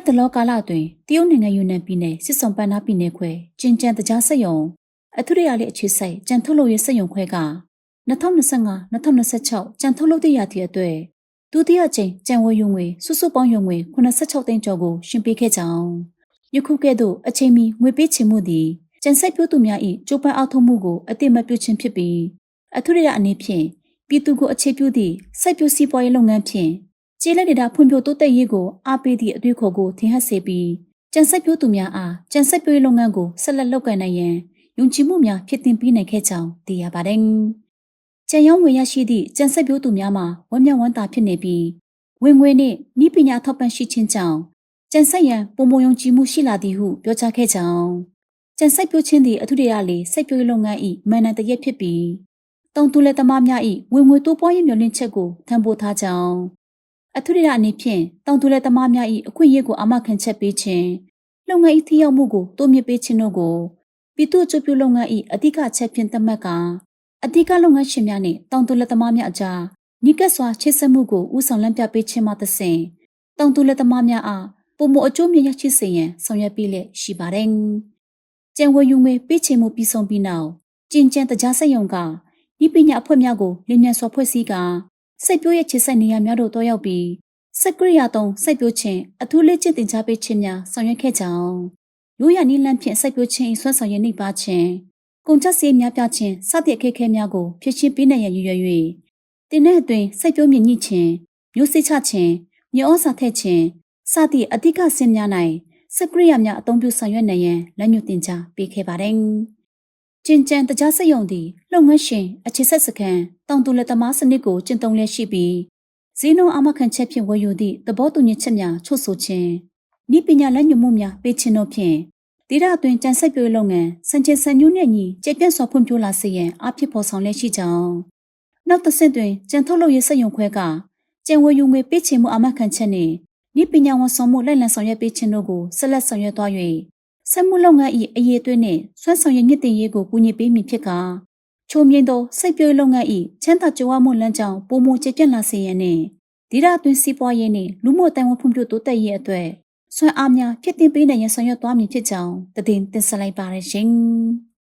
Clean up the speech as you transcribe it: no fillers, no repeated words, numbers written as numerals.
တလောကာလအတွင်းတရုတ်နိုင်ငံယူနန်ပြည်နယ်စစ်စုံပန်းနာပြည်နယ်ခွဲကျင်ကျန်တကြားစက်ယုံအထူးရလေးအခြေစိုက်ကြံထုတ်လုပ်ရေးစက်ယုံခွဲက2025-2026ကြံထုတ်လုပ်တဲ့ရာသီအတွက်ဒုတိယကြိမ်ကြံဝယ်ယူငွေစုစုပေါင်းယုံငွေ86သိန်းကျော်ကိုရှင်ပေးခဲ့ကြောင်းယခုကဲ့သို့အချိန်မီငွေပေးချေမှုသည်ကြံစိုက်ပျိုးသူများ၏ကျိုးပန်းအောက်ထုတ်မှုကိုအတိမပြုခြင်းဖြစ်ပြီးအထူးရအနေဖြင့်ပြည်သူကိုအခြေပြုသည့်စိုက်ပျိုးစီးပွားရေးလုပ်ငန်းဖြင့်ကျေးလက်ဒေသဖွံ့ဖြိုးတိုးတက်ရေးကိုအားပေးသည့်အတွေ့အခေါ်ကိုထင်ဟပ်စေပြီးကြံစိုက်ပျိုးသူများအားကြံစိုက်ပျိုးရေးလုပ်ငန်းကိုဆက်လက်လုပ်ကိုင်နိုင်ရန်ယုံကြည်မှုများဖြစ်တင်ပြီးနိုင်ခဲ့ကြောင်းသိရပါတယ်။ကြံရောင်းငွေရရှိသည့်ကြံစိုက်ပျိုးသူများမှာဝမ်းမြောက်ဝမ်းသာဖြစ်နေပြီးဝင်ငွေနှင့်ဤပညာထောက်ပံ့ရှိခြင်းကြောင့်ကြံစိုက်ရန်ပုံမယုံကြည်မှုရှိလာသည်ဟုပြောကြားခဲ့ကြောင်းကြံစိုက်ပျိုးခြင်းသည်အထူးရလေးစိုက်ပျိုးရေးလုပ်ငန်း၏မန်နံတရက်ဖြစ်ပြီးတောင်သူလက်သမားများ၏ဝင်ငွေတိုးပွားရေးမျှော်လင့်ချက်ကိုထံပိုးထားကြောင်းအထူးရအနေဖြင့်တောင်သူလက်သမားများ၏အခွင့်အရေးကိုအာမခံချက်ပေးခြင်းလုပ်ငန်း၏ထိရောက်မှုကိုတိုးမြင့်ပေးခြင်းတို့ကိုပြည်သူ့အကျိုးပြုလုပ်ငန်း၏အဓိကအချက်ဖြင့်သတ်မှတ်ကာအဓိကလုပ်ငန်းရှင်များနှင့်တောင်သူလက်သမားများအကြားနိကတ်စွာချိတ်ဆက်မှုကိုဦးဆောင်လမ်းပြပေးခြင်းမှသဖြင့်တောင်သူလက်သမားများအားပုံမအကျိုးမြတ်ရရှိစေရန်ဆောင်ရွက်ပေးလျက်ရှိပါတယ်။ကျန်ဝယ်ယူငွေပေးချေမှုပြီးဆုံးပြီးနောက်ကျင်ကျန်တကြားစက်ယုံကဤပညာအဖွဲ့များကိုလင်းမြန်စွာဖွဲ့စည်းကာစိုက်ပျိုးရေးခြေစိုက်နေရာများတို့တောက်ရောက်ပြီးစက်ကရိယာသုံးစိုက်ပျိုးခြင်းအထူးလေ့ကျင့်သင်ကြားပေးခြင်းများဆောင်ရွက်ခဲ့ကြောင်းရိုးရာနည်းလမ်းဖြင့်စိုက်ပျိုးခြင်း၏စွမ်းဆောင်ရည်နှိပ်ပါခြင်းကုန်ကျစရိတ်များပြခြင်းစသည့်အခက်အခဲများကိုဖြေရှင်းပေးနိုင်ရန်ရည်ရွယ်၍တင်တဲ့အတွင်းစိုက်ပျိုးမြင့်ညှိခြင်းမျိုးစိတ်ချခြင်းမြေဩဇာထည့်ခြင်းစသည့်အဓိကဆင်းများ၌စက်ကရိယာများအသုံးပြုဆောင်ရွက်နိုင်ရန်လမ်းညွှန်သင်ကြားပေးခဲ့ပါတယ်။ကျင်ကျန်တကြားစက်ယုံသည်လုပ်ငန်းရှင်အခြေဆက်စခန်းတောင်သူလက်သမားစနစ်ကိုကျင့်သုံးလျက်ရှိပြီးဈေးနှုန်းအာမခံချက်ဖြင့်ဝယ်ယူသည့်သဘောတူညီချက်များချုပ်ဆိုခြင်းဤပညာလက်ညှိုးမှုများပေးခြင်းတို့ဖြင့်ဒေသအတွင်းကြံစိုက်ပျိုးလုပ်ငန်းစံချိန်စံညွှန်းနှင့်ညီကျယ်ပြန့်စွာဖွံ့ဖြိုးလာစေရန်အားဖြင့်ဖော်ဆောင်လျက်ရှိကြောင်းနောက်တစ်ဆင့်တွင်ကြံထုတ်လုပ်ရေးစက်ရုံခွဲကကြံဝယ်ယူငွေပေးချေမှုအာမခံချက်နှင့်ဤပညာဝန်ဆောင်မှုလိုက်လံဆောင်ရွက်ပေးခြင်းတို့ကိုဆက်လက်ဆောင်ရွက်သွား၍စက်မှုလုပ်ငန်း၏အရေးအသွေးနှင့်စွမ်းဆောင်ရည်မြင့်တင်ရေးကိုကူညီပေးမည်ဖြစ်ကာချိုးမြင့်သောစိုက်ပျိုးရေးလုပ်ငန်း၏ချမ်းသာကြွယ်ဝမှုလမ်းကြောင်းပုံမကျယ်ပြန့်လာစေရန်နှင့်ဒေသအတွင်းစီးပွားရေးနှင့်လူမှုအတိုင်းအဝန်ဖွံ့ဖြိုးတိုးတက်ရေးအတွက်စွမ်းအားများဖြစ်တင်ပေးနိုင်ရန်ဆောင်ရွက်သွားမည်ဖြစ်ကြောင်းတင်ဆက်လိုက်ပါရရှင်။